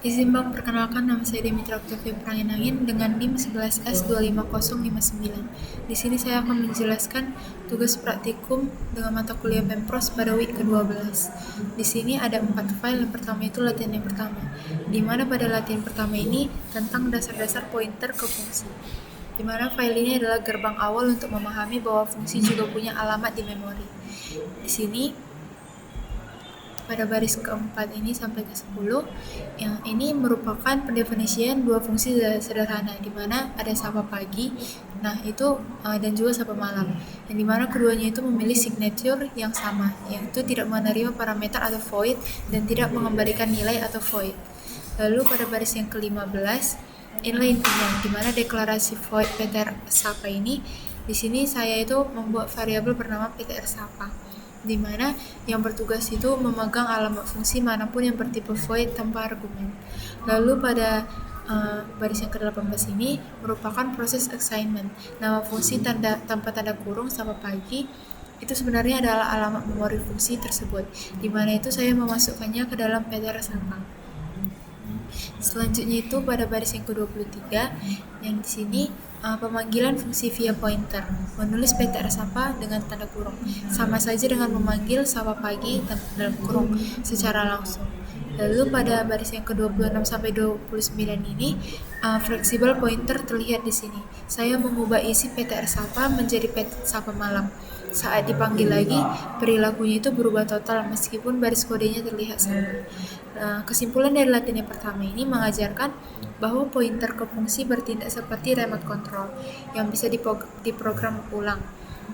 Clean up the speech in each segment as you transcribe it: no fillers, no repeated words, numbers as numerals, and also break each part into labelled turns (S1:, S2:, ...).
S1: Izin Bang, perkenalkan nama saya Dimitra Octavia Prangin-Angin dengan NIM 11S25059. Di sini saya akan menjelaskan tugas praktikum dengan mata kuliah Pempros pada week ke-12. Di sini ada 4 file. Yang pertama itu latihan yang pertama, di mana pada latihan pertama ini tentang dasar-dasar pointer ke fungsi. Di mana file ini adalah gerbang awal untuk memahami bahwa fungsi juga punya alamat di memori. Di sini pada baris keempat ini sampai ke 10, yang ini merupakan pendefinisian dua fungsi sederhana, di mana ada sapa pagi, dan juga sapa malam, yang dimana keduanya itu memilih signature yang sama, yaitu tidak menerima parameter atau void dan tidak mengembalikan nilai atau void. Lalu pada baris yang ke-15, inilah intinya, di mana deklarasi void ptr sapa ini, di sini saya itu membuat variabel bernama ptr sapa, di mana yang bertugas itu memegang alamat fungsi manapun yang bertipe void tanpa argumen. Lalu pada baris yang ke-18 ini merupakan proses assignment. Nama fungsi tanpa tanda kurung sama pagi itu sebenarnya adalah alamat memori fungsi tersebut, di mana itu saya memasukkannya ke dalam ptr sapa. Selanjutnya itu pada baris yang ke-23, yang di sini pemanggilan fungsi via pointer, menulis ptr sapa dengan tanda kurung, sama saja dengan memanggil sapa pagi dalam kurung secara langsung. Lalu pada baris yang ke-26 sampai 29 ini, flexible pointer terlihat di sini. Saya mengubah isi ptr sapa menjadi ptr sapa malam. Saat dipanggil lagi, perilakunya itu berubah total meskipun baris kodenya terlihat sama. Kesimpulan dari latihan yang pertama ini mengajarkan bahwa pointer ke fungsi bertindak seperti remote control yang bisa diprogram ulang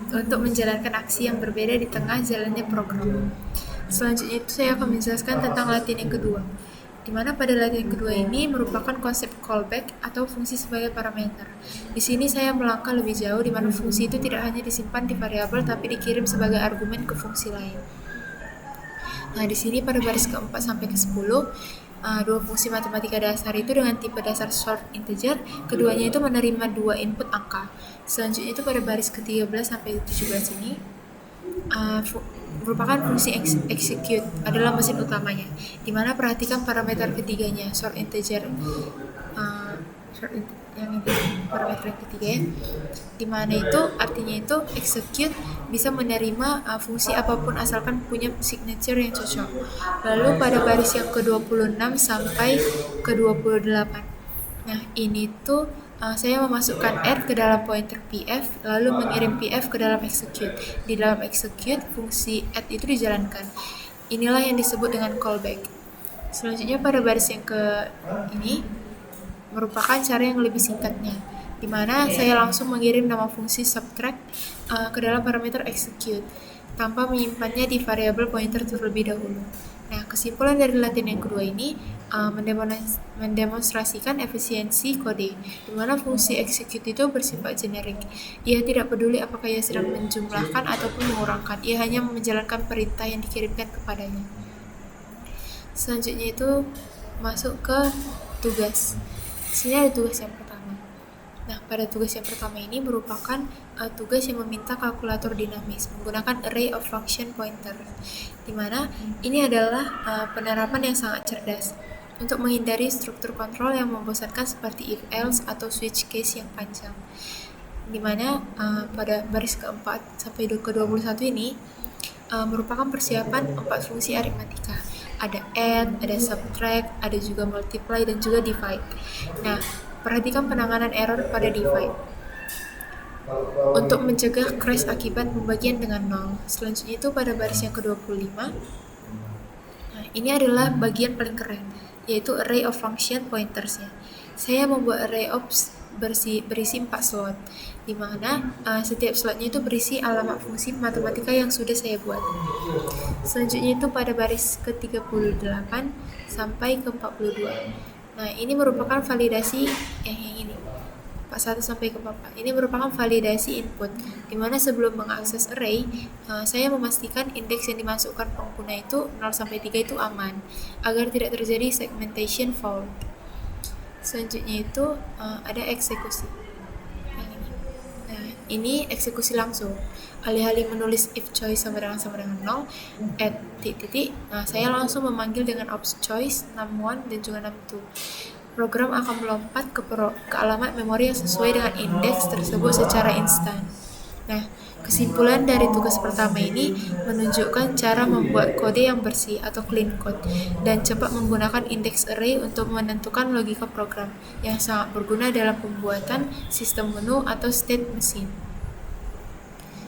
S1: untuk menjalankan aksi yang berbeda di tengah jalannya program. Selanjutnya itu saya akan menjelaskan tentang latihan yang kedua, di mana pada latihan kedua ini merupakan konsep callback atau fungsi sebagai parameter. Di sini saya melangkah lebih jauh, di mana fungsi itu tidak hanya disimpan di variabel tapi dikirim sebagai argumen ke fungsi lain. Nah, di sini pada baris ke-4 sampai ke-10, dua fungsi matematika dasar itu dengan tipe dasar short integer, keduanya itu menerima dua input angka. Selanjutnya itu pada baris ke-13 sampai 17 ini merupakan fungsi execute adalah mesin utamanya, di mana perhatikan parameter ketiganya, short integer, yang ini parameter yang ketiga ya, di mana itu artinya itu execute bisa menerima fungsi apapun asalkan punya signature yang cocok. Lalu pada baris yang ke-26 sampai ke-28, nah ini tuh saya memasukkan add ke dalam pointer pf, lalu mengirim pf ke dalam execute. Di dalam execute, fungsi add itu dijalankan. Inilah yang disebut dengan callback. Selanjutnya pada baris yang ke ini merupakan cara yang lebih singkatnya, di mana saya langsung mengirim nama fungsi subtract ke dalam parameter execute tanpa menyimpannya di variabel pointer terlebih dahulu. Nah, kesimpulan dari latihan yang kedua ini mendemonstrasikan efisiensi kode, di mana fungsi execute itu bersifat generik. Ia tidak peduli apakah ia sedang menjumlahkan ataupun mengurangkan, ia hanya menjalankan perintah yang dikirimkan kepadanya. Selanjutnya itu masuk ke tugas. Di sini ada tugas yang pertama. Nah, pada tugas yang pertama ini merupakan tugas yang meminta kalkulator dinamis menggunakan array of function pointer, di mana ini adalah penerapan yang sangat cerdas untuk menghindari struktur kontrol yang membosankan seperti if else atau switch case yang panjang. Di mana pada baris keempat sampai ke-21 ini merupakan persiapan 4 fungsi aritmatika. Ada add, ada subtract, ada juga multiply, dan juga divide. Nah, perhatikan penanganan error pada divide untuk mencegah crash akibat pembagian dengan 0. Selanjutnya itu pada baris yang ke-25. Nah, ini adalah bagian paling keren, yaitu array of function pointersnya. Saya membuat array of berisi 4 slot, di mana setiap slotnya itu berisi alamat fungsi matematika yang sudah saya buat. Selanjutnya itu pada baris ke-38 sampai ke-42. Nah, ini merupakan validasi yang ini 41 sampai ke 44. Ini merupakan validasi input, di mana sebelum mengakses array, saya memastikan indeks yang dimasukkan pengguna itu 0 sampai 3 itu aman, agar tidak terjadi segmentation fault. Selanjutnya itu ada eksekusi yang ini. Nah, ini eksekusi langsung. Alih-alih menulis if choice sama dengan 0, at titik, nah saya langsung memanggil dengan ops choice 61 dan juga 62. Program akan melompat ke alamat memori yang sesuai dengan indeks tersebut secara instan. Nah, kesimpulan dari tugas pertama ini menunjukkan cara membuat kode yang bersih atau clean code dan cepat menggunakan index array untuk menentukan logika program yang sangat berguna dalam pembuatan sistem menu atau state machine.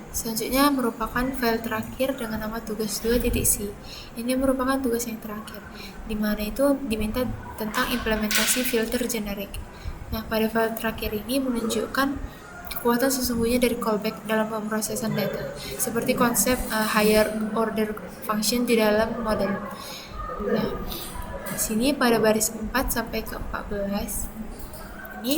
S1: Selanjutnya merupakan file terakhir dengan nama tugas 2.c. Ini merupakan tugas yang terakhir, di mana itu diminta tentang implementasi filter generic. Nah, pada file terakhir ini menunjukkan kekuatan sesungguhnya dari callback dalam pemrosesan data, seperti konsep higher order function di dalam model. Nah, di sini pada baris 4 sampai ke 14 ini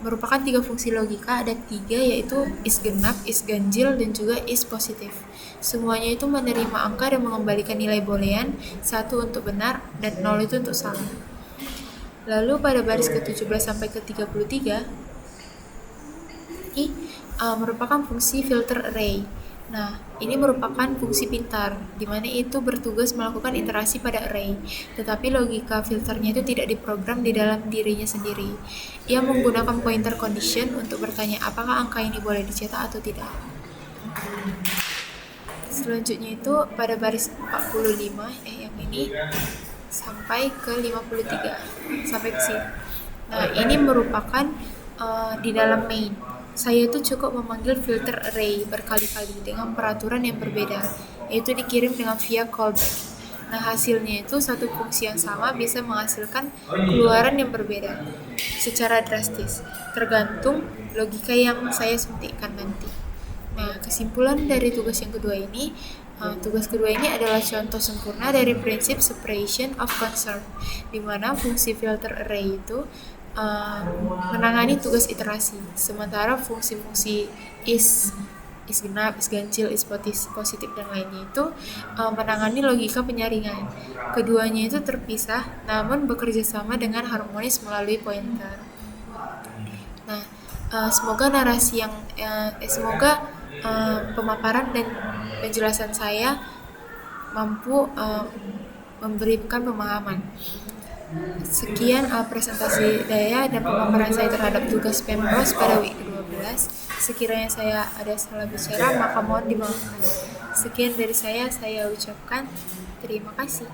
S1: merupakan 3 fungsi logika, ada 3 yaitu is genap, is ganjil, dan juga is positif. Semuanya itu menerima angka dan mengembalikan nilai boolean, 1 untuk benar dan 0 itu untuk salah. Lalu pada baris ke-17 sampai ke-33 ini merupakan fungsi filter array. Nah, ini merupakan fungsi pintar, di mana itu bertugas melakukan iterasi pada array, tetapi logika filternya itu tidak diprogram di dalam dirinya sendiri. Ia menggunakan pointer condition untuk bertanya apakah angka ini boleh dicetak atau tidak. Selanjutnya itu pada baris 45 yang ini sampai ke 53 sampai ke sini. Nah, ini merupakan di dalam main. Saya itu cukup memanggil filter array berkali-kali dengan peraturan yang berbeda, yaitu dikirim dengan via callback. Nah, hasilnya itu satu fungsi yang sama bisa menghasilkan keluaran yang berbeda secara drastis, tergantung logika yang saya suntikkan nanti. Nah, kesimpulan dari tugas yang kedua ini, tugas kedua ini adalah contoh sempurna dari prinsip separation of concern, di mana fungsi filter array itu menangani tugas iterasi, sementara fungsi-fungsi is genap, is ganjil, is positif dan lainnya itu menangani logika penyaringan. Keduanya itu terpisah namun bekerja sama dengan harmonis melalui pointer. Nah, semoga narasi yang semoga pemaparan dan penjelasan saya mampu memberikan pemahaman. Sekian presentasi saya dan pemaparan saya terhadap tugas Pempros pada week ke-12. Sekiranya saya ada salah bicara, maka mohon dimaafkan. Sekian dari saya ucapkan terima kasih.